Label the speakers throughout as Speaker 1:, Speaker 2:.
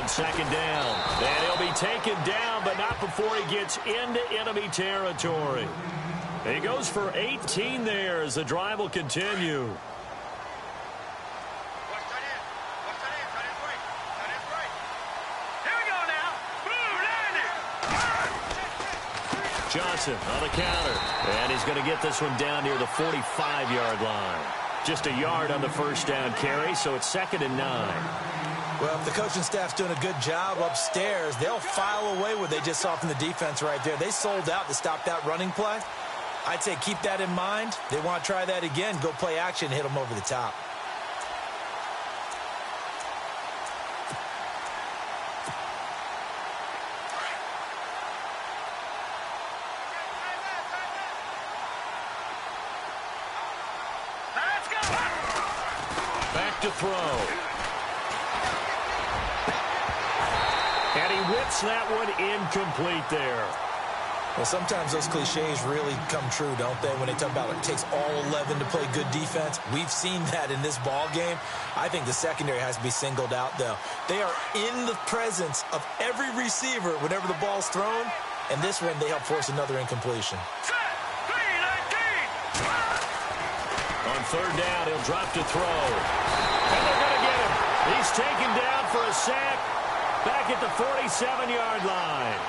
Speaker 1: on second down. And he'll be taken down, but not before he gets into enemy territory. He goes for 18 there as the drive will continue. Johnson on the counter. And he's going to get this one down near the 45-yard line. Just a yard on the first down carry, so it's 2nd and 9.
Speaker 2: Well, if the coaching staff's doing a good job upstairs, they'll file away what they just saw from the defense right there. They sold out to stop that running play. I'd say keep that in mind. They want to try that again, go play action, hit them over the top.
Speaker 1: Back to throw. And he whips that one incomplete there.
Speaker 2: Well, sometimes those cliches really come true, don't they, when they talk about it takes all 11 to play good defense. We've seen that in this ball game. I think the secondary has to be singled out, though. They are in the presence of every receiver whenever the ball's thrown, and this one they help force another incompletion.
Speaker 1: On third down, he'll drop to throw. And they're going to get him. He's taken down for a sack back at the 47-yard line.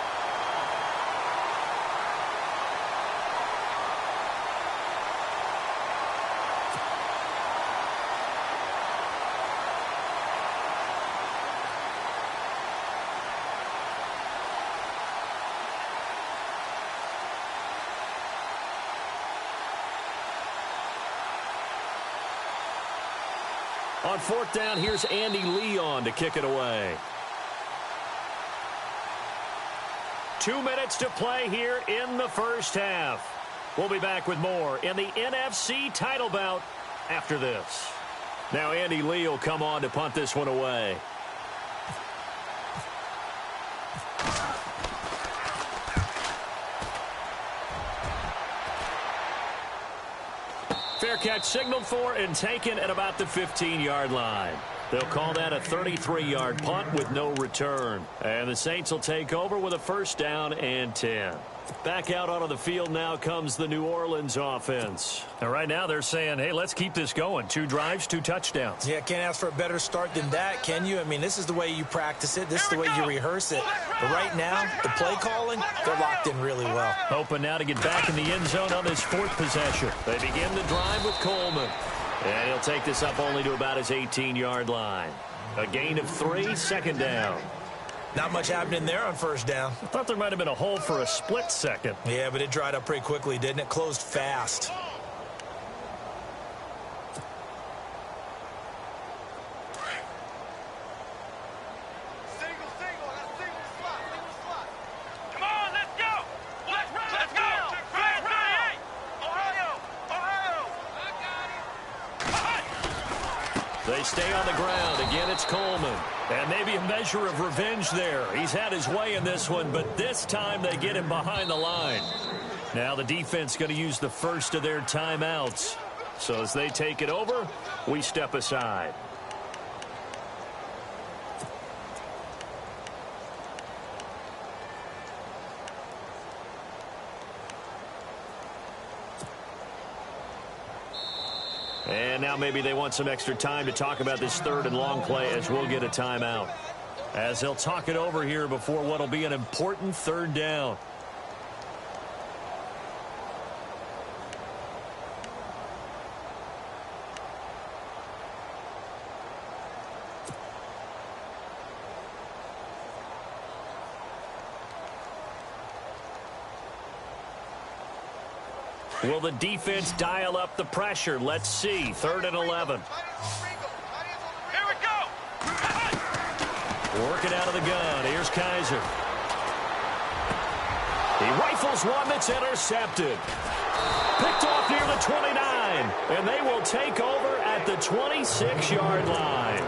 Speaker 1: On fourth down, here's Andy Leon to kick it away. 2 minutes to play here in the first half. We'll be back with more in the NFC title bout after this. Now Andy Lee will come on to punt this one away. Fair catch signaled for and taken at about the 15-yard line. They'll call that a 33-yard punt with no return. And the Saints will take over with a first down and 10. Back out onto the field now comes the New Orleans offense. And right now they're saying, hey, let's keep this going. 2 drives, 2 touchdowns.
Speaker 2: Yeah, can't ask for a better start than that, can you? I mean, this is the way you practice it. This is the way you rehearse it. But right now, the play calling, they're locked in really well.
Speaker 1: Hoping now to get back in the end zone on this 4th possession. They begin the drive with Coleman. And he'll take this up only to about his 18-yard line. A gain of 3, 2nd down.
Speaker 2: Not much happening there on first down.
Speaker 1: I thought there might have been a hole for a split second.
Speaker 2: Yeah, but it dried up pretty quickly, didn't it? Closed fast.
Speaker 1: They stay on the ground. Again, it's Coleman. And maybe a measure of revenge there. He's had his way in this one, but this time they get him behind the line. Now the defense going to use the first of their timeouts. So as they take it over, we step aside. And now maybe they want some extra time to talk about this 3rd and long play as we'll get a timeout. As they'll talk it over here before what will be an important 3rd down. Will the defense dial up the pressure? Let's see. 3rd and 11.
Speaker 3: Here we go.
Speaker 1: Working out of the gun. Here's Kaiser. He rifles one that's intercepted. Picked off near the 29. And they will take over at the 26-yard line.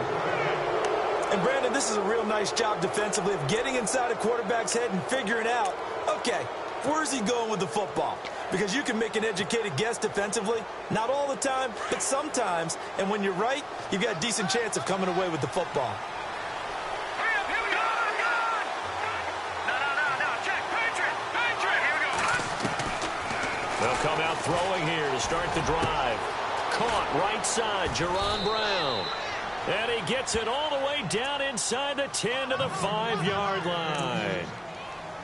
Speaker 2: And, Brandon, this is a real nice job defensively of getting inside a quarterback's head and figuring out, okay, where's he going with the football? Because you can make an educated guess defensively. Not all the time, but sometimes. And when you're right, you've got a decent chance of coming away with the football.
Speaker 3: Here we go.
Speaker 1: come out throwing here to start the drive. Caught right side, Jerron Brown. And he gets it all the way down inside the 10 to the 5-yard line.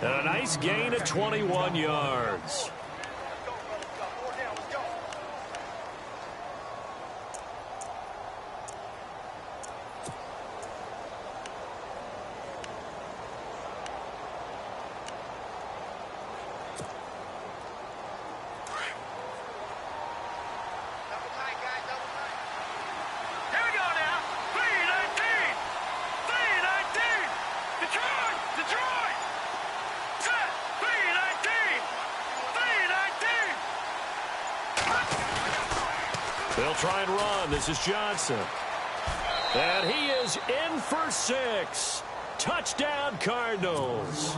Speaker 1: And a nice gain of 21 yards. They'll try and run. This is Johnson. And he is in for 6. Touchdown, Cardinals.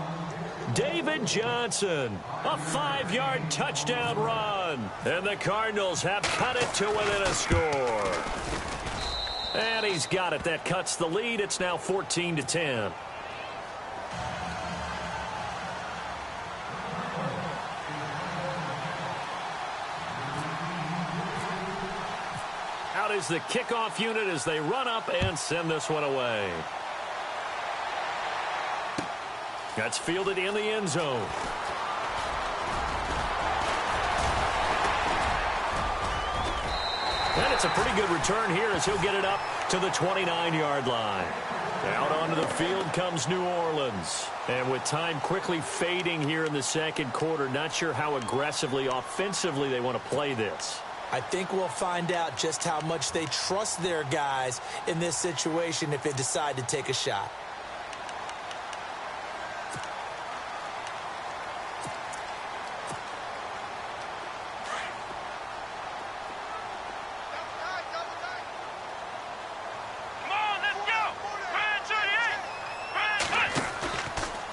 Speaker 1: David Johnson, a 5-yard touchdown run. And the Cardinals have cut it to within a score. And he's got it. That cuts the lead. It's now 14-10. Out is the kickoff unit as they run up and send this one away. That's fielded in the end zone. And it's a pretty good return here as he'll get it up to the 29-yard line. Out onto the field comes New Orleans. And with time quickly fading here in the second quarter, not sure how aggressively, offensively they want to play this.
Speaker 2: I think we'll find out just how much they trust their guys in this situation if they decide to take a shot.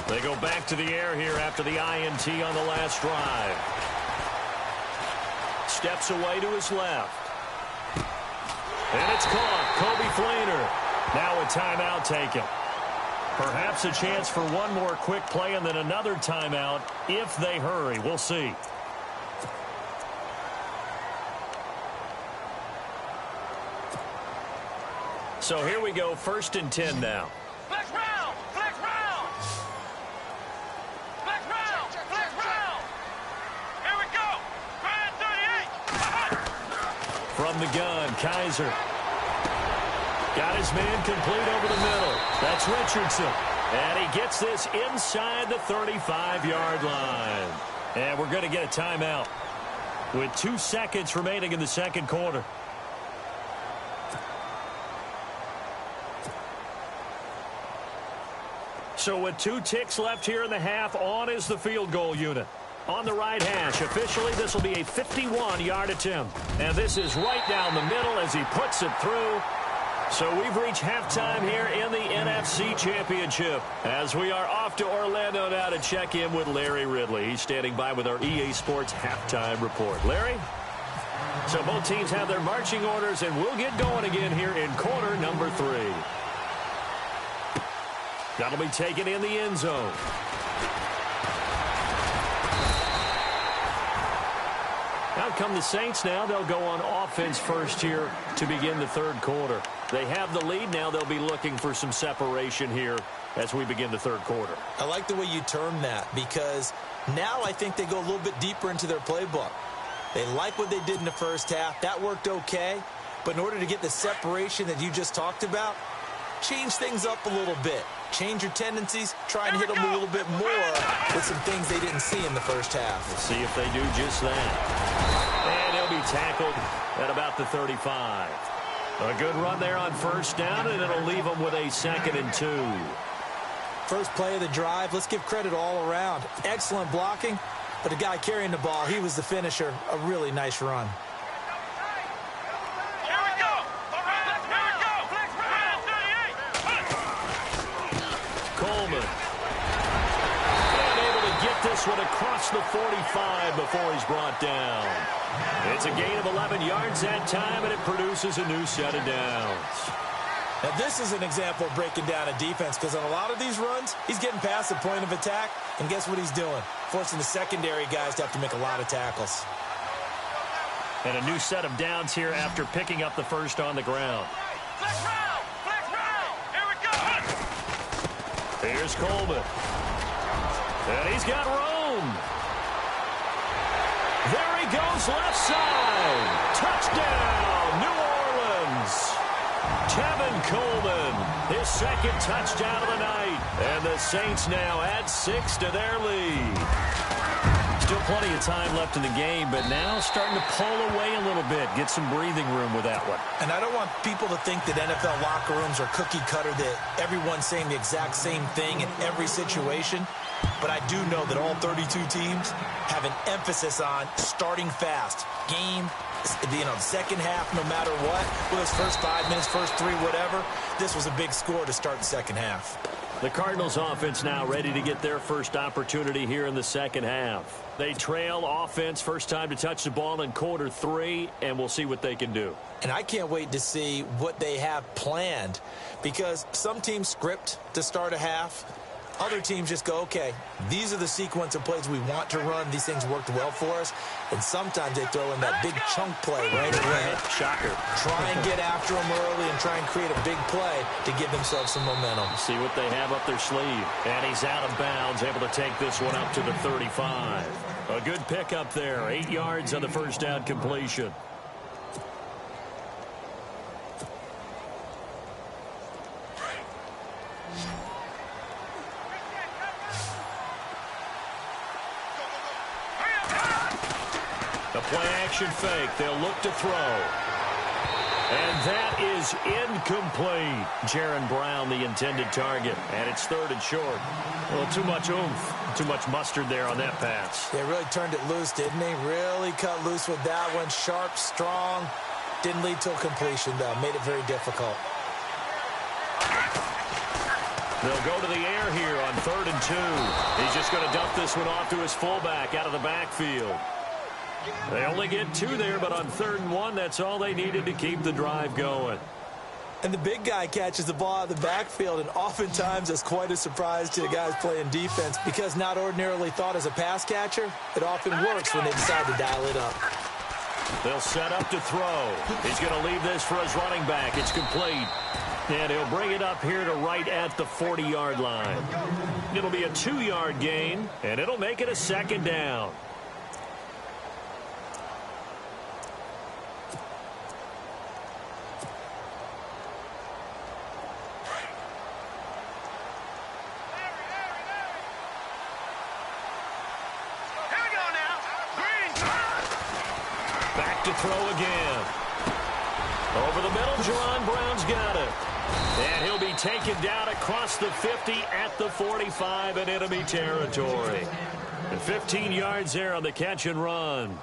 Speaker 1: They go back to the air here after the INT on the last drive. Steps away to his left. And it's caught. Kobe Fleener. Now a timeout taken. Perhaps a chance for one more quick play and then another timeout if they hurry. We'll see. So here we go, 1st and 10 now.
Speaker 3: Flex round! Flex round! Flex round! Flex round! Here we go! Grand 38!
Speaker 1: From the gun, Kaiser. Got his man complete over the middle. That's Richardson. And he gets this inside the 35-yard line. And we're going to get a timeout with 2 seconds remaining in the second quarter. So with 2 ticks left here in the half, on is the field goal unit. On the right hash, officially this will be a 51-yard attempt. And this is right down the middle as he puts it through. So we've reached halftime here in the NFC Championship as we are off to Orlando now to check in with Larry Ridley. He's standing by with our EA Sports halftime report. Larry? So both teams have their marching orders, and we'll get going again here in quarter number 3. That'll be taken in the end zone. Out come the Saints now. They'll go on offense first here to begin the third quarter. They have the lead now. They'll be looking for some separation here as we begin the third quarter.
Speaker 2: I like the way you term that because now I think they go a little bit deeper into their playbook. They like what they did in the first half. That worked okay. But in order to get the separation that you just talked about, change things up a little bit. Change your tendencies. Try and hit them a little bit more with some things they didn't see in the first half.
Speaker 1: Let's see if they do just that. And he'll be tackled at about the 35. A good run there on first down, and it'll leave them with a 2nd and 2.
Speaker 2: First play of the drive. Let's give credit all around. Excellent blocking, but the guy carrying the ball, he was the finisher. A really nice run.
Speaker 1: This one across the 45 before he's brought down. It's a gain of 11 yards that time, and it produces a new set of downs.
Speaker 2: Now, this is an example of breaking down a defense because on a lot of these runs, he's getting past the point of attack, and guess what he's doing? Forcing the secondary guys to have to make a lot of tackles.
Speaker 1: And a new set of downs here after picking up the first on the ground.
Speaker 3: Flex round! Flex round! Here we go!
Speaker 1: Here's Coleman. And he's got Rome. There he goes, left side. Touchdown, New Orleans. Tevin Coleman, his second touchdown of the night. And the Saints now add 6 to their lead. Still plenty of time left in the game, but now starting to pull away a little bit. Get some breathing room with that one.
Speaker 2: And I don't want people to think that NFL locker rooms are cookie cutter, that everyone's saying the exact same thing in every situation. But I do know that all 32 teams have an emphasis on starting fast. Game, second half, no matter what. Whether it's first 5 minutes, first 3, whatever. This was a big score to start the second half.
Speaker 1: The Cardinals offense now ready to get their first opportunity here in the second half. They trail offense, first time to touch the ball in quarter 3, and we'll see what they can do.
Speaker 2: And I can't wait to see what they have planned, because some teams script to start a half. Other teams just go, okay, these are the sequence of plays we want to run. These things worked well for us. And sometimes they throw in that big chunk play right away.
Speaker 1: Shocker.
Speaker 2: Try and get after them early and try and create a big play to give themselves some momentum.
Speaker 1: See what they have up their sleeve. And he's out of bounds, able to take this one up to the 35. A good pickup there. 8 yards on the first down completion. The play-action fake. They'll look to throw. And that is incomplete. Jaron Brown, the intended target. And it's 3rd and short. Well, too much oomph. Too much mustard there on that pass.
Speaker 2: They really turned it loose, didn't they? Really cut loose with that one. Sharp, strong. Didn't lead to a completion, though. Made it very difficult.
Speaker 1: They'll go to the air here on 3rd and 2. He's just going to dump this one off to his fullback out of the backfield. They only get 2 there, but on 3rd and 1, that's all they needed to keep the drive going.
Speaker 2: And the big guy catches the ball out of the backfield, and oftentimes that's quite a surprise to the guys playing defense, because not ordinarily thought as a pass catcher, it often works when they decide to dial it up.
Speaker 1: They'll set up to throw. He's going to leave this for his running back. It's complete. And he'll bring it up here to right at the 40-yard line. It'll be a 2-yard gain, and it'll make it a 2nd down. To throw again. Over the middle, Jaron Brown's got it. And he'll be taken down across the 50 at the 45 in enemy territory. And 15 yards there on the catch and run.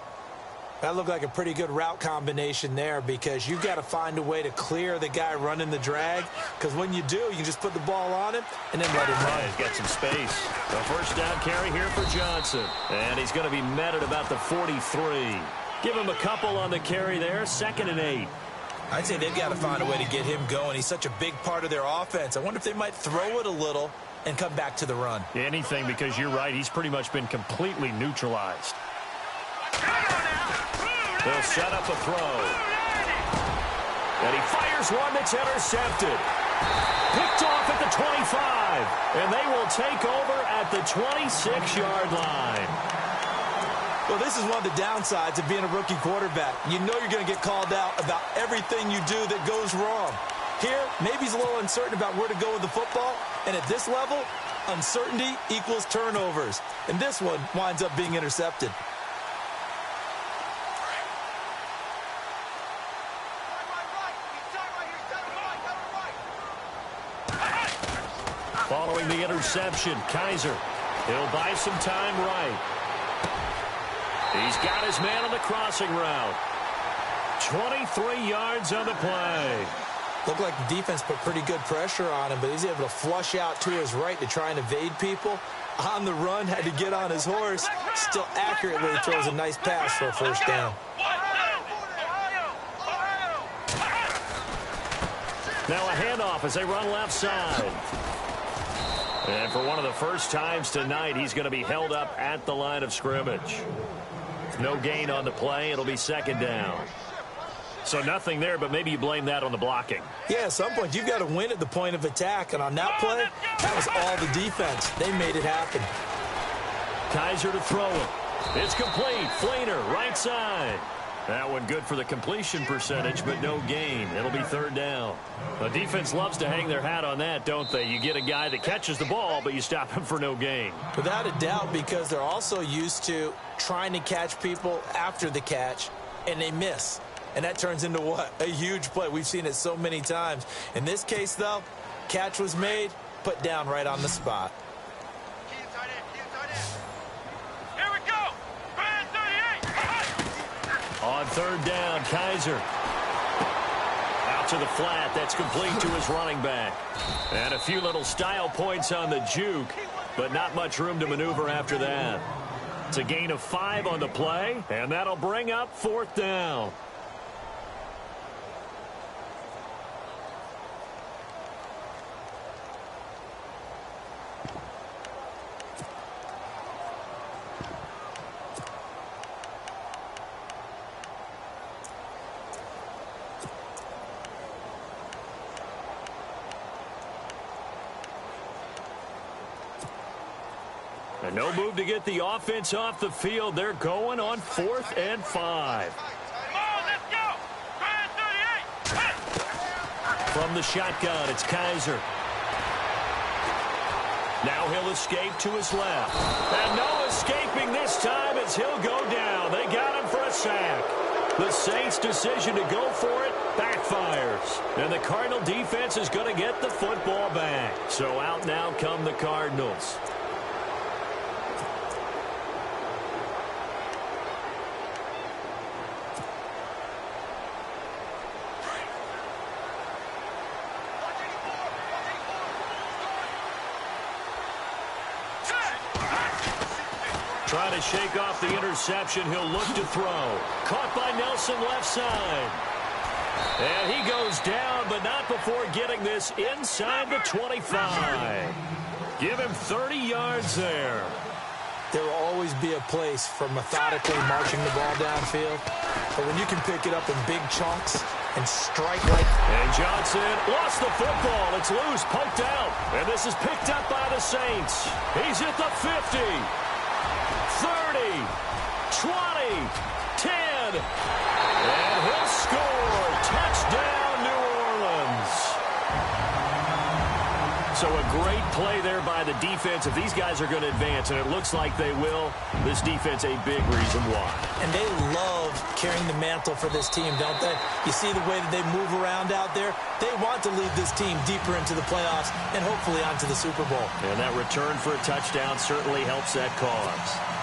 Speaker 2: That looked like a pretty good route combination there, because you've got to find a way to clear the guy running the drag, because when you do, you can just put the ball on him and then let him run.
Speaker 1: He's got some space. A first down carry here for Johnson. And he's going to be met at about the 43. Give him a couple on the carry there. 2nd and 8.
Speaker 2: I'd say they've got to find a way to get him going. He's such a big part of their offense. I wonder if they might throw it a little and come back to the run.
Speaker 1: Anything, because you're right. He's pretty much been completely neutralized. They'll set up a throw. And he fires one that's intercepted. Picked off at the 25. And they will take over at the 26-yard line.
Speaker 2: Well, this is one of the downsides of being a rookie quarterback. You know you're going to get called out about everything you do that goes wrong. Here, maybe he's a little uncertain about where to go with the football. And at this level, uncertainty equals turnovers. And this one winds up being intercepted.
Speaker 1: Following the interception, Kaiser. He'll buy some time right. He's got his man on the crossing route. 23 yards on the play.
Speaker 2: Looked like the defense put pretty good pressure on him, but he's able to flush out to his right to try and evade people. On the run, had to get on his horse. Still accurately throws a nice pass for a first down.
Speaker 1: Now a handoff as they run left side. And for one of the first times tonight, he's going to be held up at the line of scrimmage. No gain on the play. It'll be second down. So nothing there, but maybe you blame that on the blocking.
Speaker 2: Yeah, at some point, you've got to win at the point of attack. And on that play, that was all the defense. They made it happen.
Speaker 1: Kaiser to throw it. It's complete. Fleener, right side. That one good for the completion percentage, but no gain. It'll be third down. The defense loves to hang their hat on that, don't they? You get a guy that catches the ball, but you stop him for no gain.
Speaker 2: Without a doubt, because they're also used to trying to catch people after the catch, and they miss. And that turns into what? A huge play. We've seen it so many times. In this case, though, catch was made, put down right on the spot.
Speaker 3: Here we go. Brand 38.
Speaker 1: On third down, Kaiser. Out to the flat. That's complete to his running back. And a few little style points on the juke, but not much room to maneuver after that. It's a gain of 5 on the play, and that'll bring up fourth down. And no move to get the offense off the field. They're going on 4th and 5.
Speaker 3: Come on, let's go. Brand 38.
Speaker 1: From the shotgun, it's Kaiser. Now he'll escape to his left. And no escaping this time as he'll go down. They got him for a sack. The Saints' decision to go for it backfires. And the Cardinal defense is going to get the football back. So out now come the Cardinals. Trying to shake off the interception. He'll look to throw. Caught by Nelson left side. And he goes down, but not before getting this inside the 25. Give him 30 yards there.
Speaker 2: There will always be a place for methodically marching the ball downfield. But when you can pick it up in big chunks and strike like...
Speaker 1: And Johnson lost the football. It's loose, poked out. And this is picked up by the Saints. He's at the 50. 30, 20, 10, and he'll score. Touchdown, New Orleans. So a great play there by the defense. If these guys are going to advance, and it looks like they will, this defense a big reason why.
Speaker 2: And they love carrying the mantle for this team, don't they? You see the way that they move around out there? They want to lead this team deeper into the playoffs and hopefully onto the Super Bowl.
Speaker 1: And that return for a touchdown certainly helps that cause.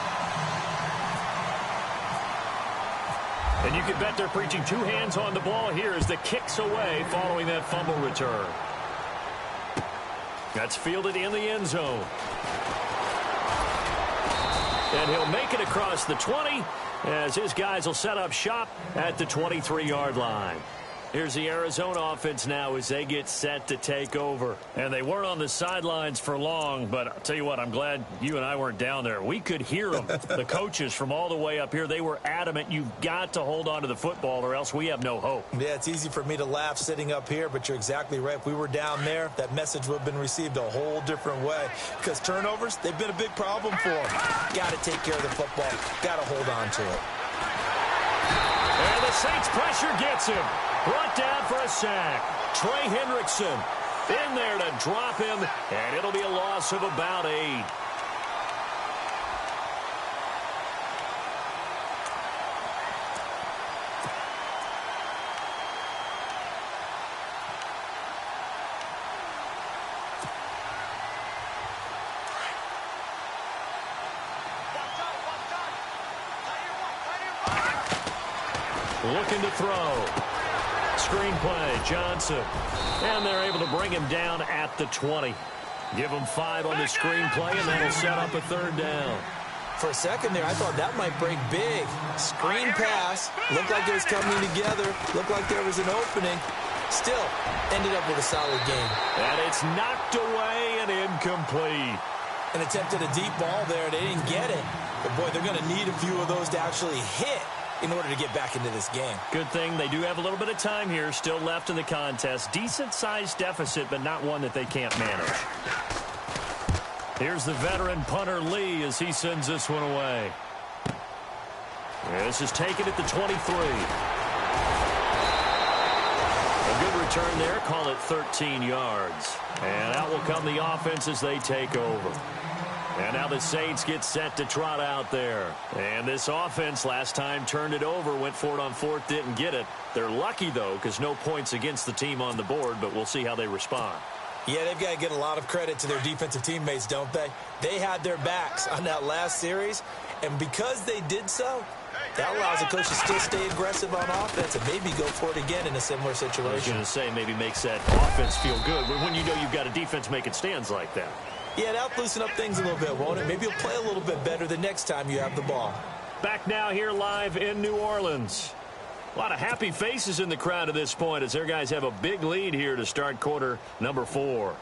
Speaker 1: And you can bet they're preaching 2 hands on the ball here as the kick's away following that fumble return. That's fielded in the end zone. And he'll make it across the 20 as his guys will set up shop at the 23-yard line. Here's the Arizona offense now as they get set to take over. And they weren't on the sidelines for long, but I'll tell you what, I'm glad you and I weren't down there. We could hear them, the coaches from all the way up here. They were adamant, you've got to hold on to the football or else we have no hope.
Speaker 2: Yeah, it's easy for me to laugh sitting up here, but you're exactly right. If we were down there, that message would have been received a whole different way. Because turnovers, they've been a big problem for them. Got to take care of the football. Got to hold on to it.
Speaker 1: And the Saints pressure gets him. Brought down for a sack. Trey Hendrickson in there to drop him, and it'll be a loss of about 8. Looking to throw. Screenplay, Johnson. And they're able to bring him down at the 20. Give him 5 on the screenplay, and that'll set up a third down.
Speaker 2: For a second there, I thought that might break big. Screen pass. Looked like it was coming together. Looked like there was an opening. Still, ended up with a solid game.
Speaker 1: And it's knocked away and incomplete.
Speaker 2: and attempted a deep ball there. They didn't get it. But, boy, they're going to need a few of those to actually hit in order to get back into this game.
Speaker 1: Good thing they do have a little bit of time here still left in the contest. Decent-sized deficit, but not one that they can't manage. Here's the veteran punter Lee as he sends this one away. This is taken at the 23. A good return there. Call it 13 yards. And out will come the offense as they take over. And now the Saints get set to trot out there. And this offense last time turned it over, went for it on fourth, didn't get it. They're lucky, though, because no points against the team on the board, but we'll see how they respond.
Speaker 2: Yeah, they've got to get a lot of credit to their defensive teammates, don't they? They had their backs on that last series, and because they did so, that allows the coach to still stay aggressive on offense and maybe go for it again in a similar situation.
Speaker 1: I was going to say maybe makes that offense feel good when you know you've got a defense making stands like that.
Speaker 2: Yeah, that'll loosen up things a little bit, won't it? Maybe you'll play a little bit better the next time you have the ball.
Speaker 1: Back now here live in New Orleans. A lot of happy faces in the crowd at this point as their guys have a big lead here to start quarter number 4.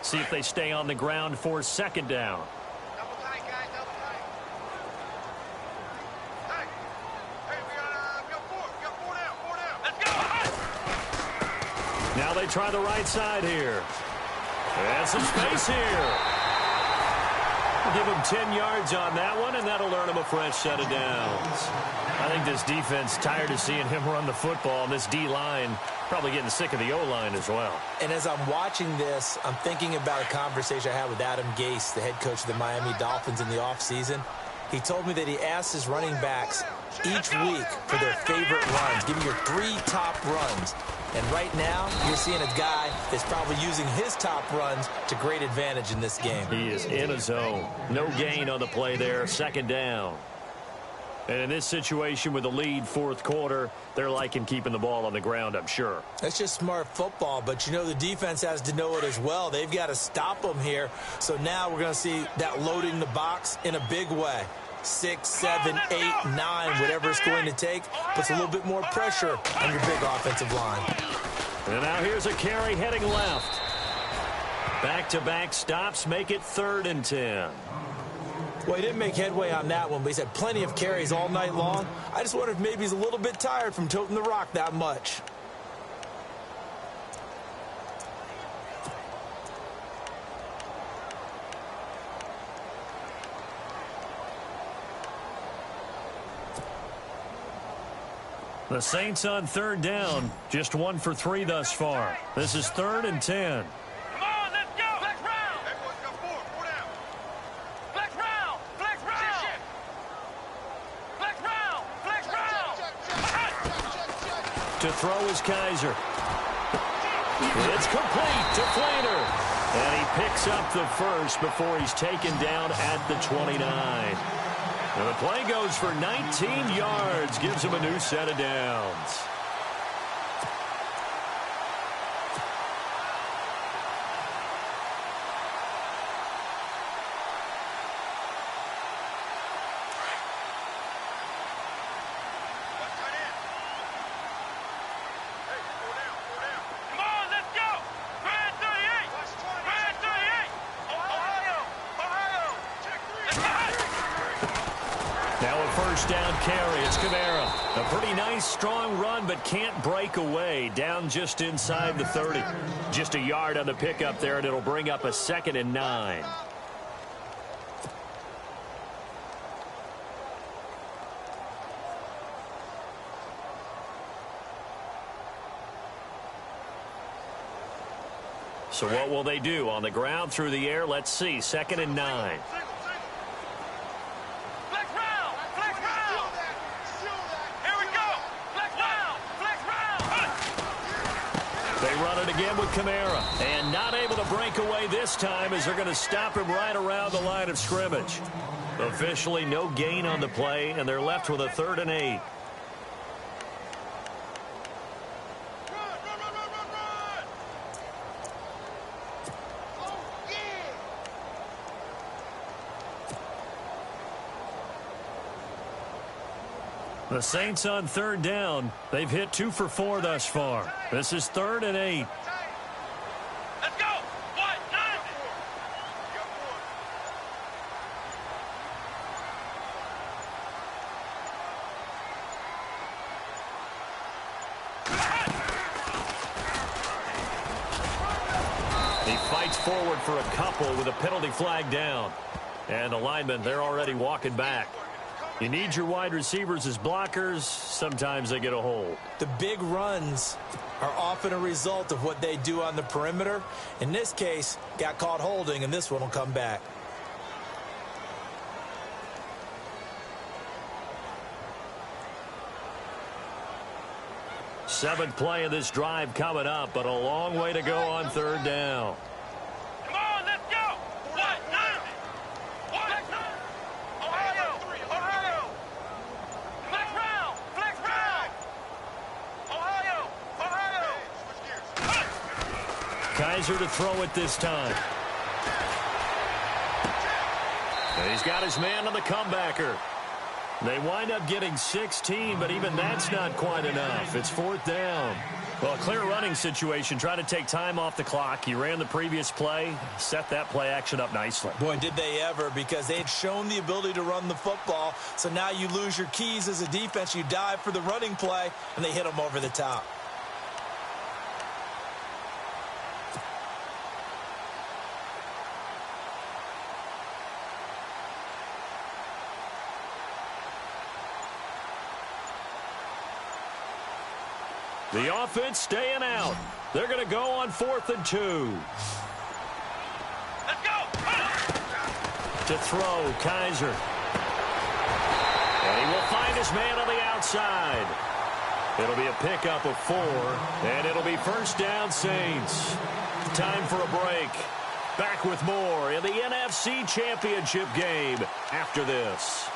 Speaker 1: See if they stay on the ground for second down.
Speaker 3: Double tight, guys, double tight. Hey, we got 4 down. Let's go.
Speaker 1: Now they try the right side here. And some space here. We'll give him 10 yards on that one, and that'll earn him a fresh set of downs. I think this defense tired of seeing him run the football, and this D-line probably getting sick of the O-line as well.
Speaker 2: And as I'm watching this, I'm thinking about a conversation I had with Adam Gase, the head coach of the Miami Dolphins in the offseason. He told me that he asked his running backs each week for their favorite runs. Give me your 3 top runs. And right now, you're seeing a guy that's probably using his top runs to great advantage in this game.
Speaker 1: He is in a zone. No gain on the play there. Second down. And in this situation with the lead fourth quarter, they're liking keeping the ball on the ground, I'm sure.
Speaker 2: That's just smart football, but you know the defense has to know it as well. They've got to stop them here. So now we're going to see that loading the box in a big way. 6, 7, 8, 9, whatever it's going to take, puts a little bit more pressure on your big offensive line.
Speaker 1: And now here's a carry heading left. Back-to-back stops make it 3rd and 10.
Speaker 2: Well, he didn't make headway on that one, but he's had plenty of carries all night long. I just wonder if maybe he's a little bit tired from toting the rock that much.
Speaker 1: The Saints on 3rd down, just 1 for 3 thus far. This is 3rd and 10.
Speaker 3: Come on, let's go. Flex round. Everyone's got 4 down. Flex round. Flex round. Flex round. Flex round.
Speaker 1: To throw is Kaiser. It's complete to Flater. And he picks up the first before he's taken down at the 29. And the play goes for 19 yards, gives him a new set of downs. Down carry. It's Kamara. A pretty nice, strong run, but can't break away. Down just inside the 30. Just a yard on the pickup there, and it'll bring up a 2nd and 9. So what will they do? On the ground, through the air, let's see. 2nd and 9. Again with Kamara, and not able to break away this time as they're going to stop him right around the line of scrimmage. Officially no gain on the play, and they're left with a 3rd and 8. The Saints on third down. They've hit 2 for 4 thus far. This is 3rd and 8.
Speaker 3: Let's go. 1, 9.
Speaker 1: He fights forward for a couple with a penalty flag down. And the linemen, they're already walking back. You need your wide receivers as blockers. Sometimes they get a hold.
Speaker 2: The big runs are often a result of what they do on the perimeter. In this case, got caught holding, and this one will come back.
Speaker 1: Seventh play of this drive coming up, but a long way to go on third down.
Speaker 3: Come on, let's go. 1, 9. 1, 9. Ohio. Ohio. Flex round. Flex round. Ohio. Ohio.
Speaker 1: Kaiser to throw it this time. And he's got his man on the comebacker. They wind up getting 16, but even that's not quite enough. It's 4th down. Well, a clear running situation. Try to take time off the clock. You ran the previous play, set that play action up nicely.
Speaker 2: Boy, did they ever, because they'd shown the ability to run the football. So now you lose your keys as a defense. You dive for the running play, and they hit them over the top.
Speaker 1: The offense staying out. They're going to go on 4th and 2.
Speaker 3: Let's go.
Speaker 1: To throw, Kaiser. And he will find his man on the outside. It'll be a pickup of 4, and it'll be 1st down Saints. Time for a break. Back with more in the NFC Championship game after this.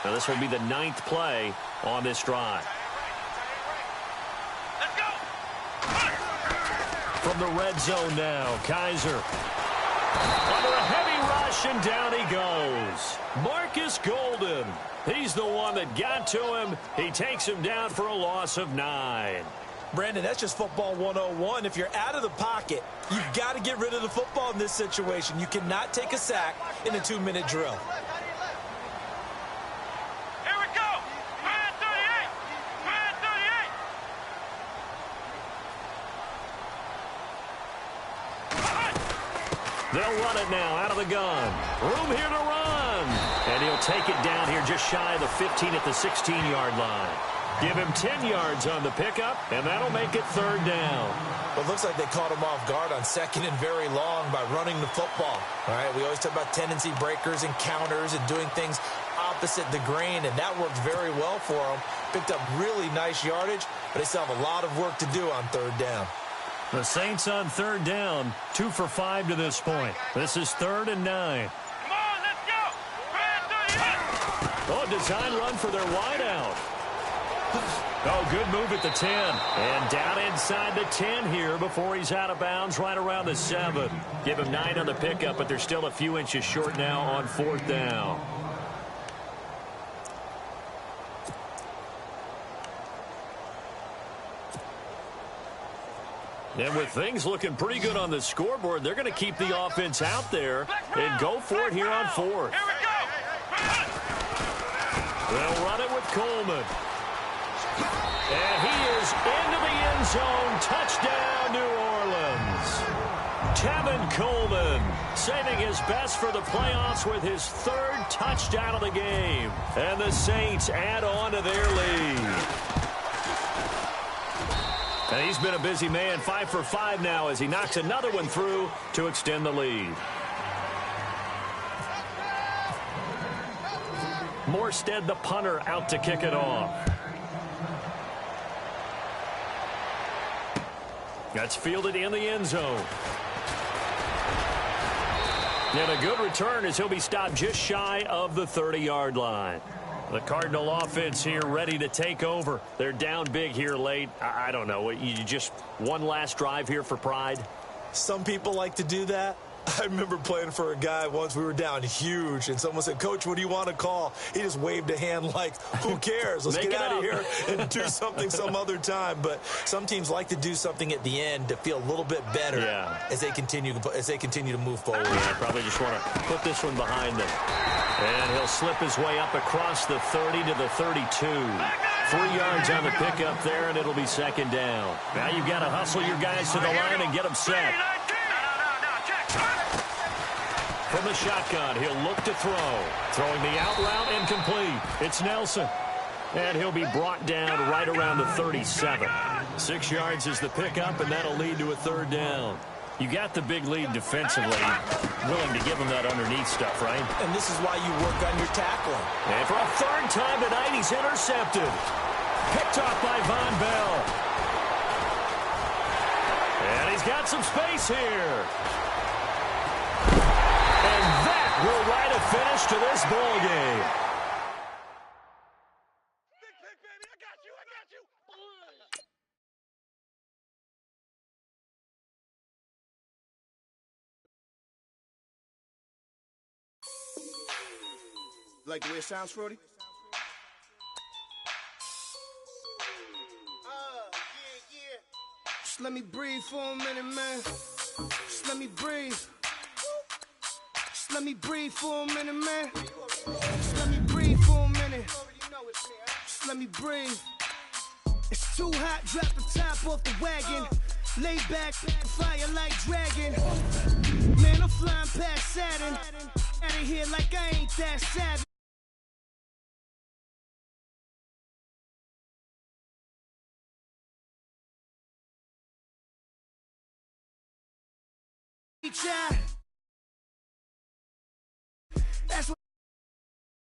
Speaker 1: Now this will be the 9th play on this drive.
Speaker 3: Let's go.
Speaker 1: From the red zone now, Kaiser. Under a heavy rush, and down he goes. Marcus Golden. He's the one that got to him. He takes him down for a loss of 9.
Speaker 2: Brandon, that's just football 101. If you're out of the pocket, you've got to get rid of the football in this situation. You cannot take a sack in a 2-minute drill.
Speaker 1: They'll run it now out of the gun. Room here to run. And he'll take it down here just shy of the 15 at the 16-yard line. Give him 10 yards on the pickup, and that'll make it 3rd down.
Speaker 2: Well, it looks like they caught him off guard on 2nd and very long by running the football. All right, we always talk about tendency breakers and counters and doing things opposite the grain, and that worked very well for them. Picked up really nice yardage, but they still have a lot of work to do on 3rd down.
Speaker 1: The Saints on 3rd down, 2 for 5 to this point. This is 3rd and 9.
Speaker 3: Come on, let's go.
Speaker 1: Oh, design run for their wideout. Oh, good move at the 10. And down inside the 10 here before he's out of bounds right around the 7. Give him 9 on the pickup, but they're still a few inches short now on 4th down. And with things looking pretty good on the scoreboard, they're going to keep the offense out there and go for it here on 4th.
Speaker 3: Here we go.
Speaker 1: They'll run it with Coleman. And he is into the end zone. Touchdown, New Orleans. Tevin Coleman saving his best for the playoffs with his 3rd touchdown of the game. And the Saints add on to their lead. And he's been a busy man, 5 for 5 now as he knocks another one through to extend the lead. Morstead, the punter, out to kick it off. That's fielded in the end zone. And a good return as he'll be stopped just shy of the 30-yard line. The Cardinal offense here ready to take over. They're down big here late. I don't know. You just one last drive here for pride?
Speaker 2: Some people like to do that. I remember playing for a guy once. We were down huge, and someone said, "Coach, what do you want to call?" He just waved a hand like, who cares? Let's get out of here and do something some other time. But some teams like to do something at the end to feel a little bit better as they continue to move forward.
Speaker 1: Yeah, probably just want to put this one behind them. And he'll slip his way up across the 30 to the 32. 3 yards on the pickup there, and it'll be second down. Now you've got to hustle your guys to the line and get them set. From the shotgun, he'll look to throw. Throwing the out route incomplete. It's Nelson. And he'll be brought down right around the 37. 6 yards is the pickup, and that'll lead to a third down. You got the big lead defensively. Willing to give him that underneath stuff, right?
Speaker 2: And this is why you work on your tackling.
Speaker 1: And for a third time tonight, he's intercepted. Picked off by Von Bell. And he's got some space here. And that will write a finish to this ball game.
Speaker 3: Big pick, baby. I got you.
Speaker 4: Like the way it sounds, Frody? Yeah. Just let me breathe for a minute, man. Just let me breathe. Just let me breathe for a minute, man. Just let me breathe for a minute. Just let me breathe. It's too hot, drop the top off the wagon. Lay back, fire like dragon. Man, I'm flying past Saturn. Out of here like I ain't that savage. Child.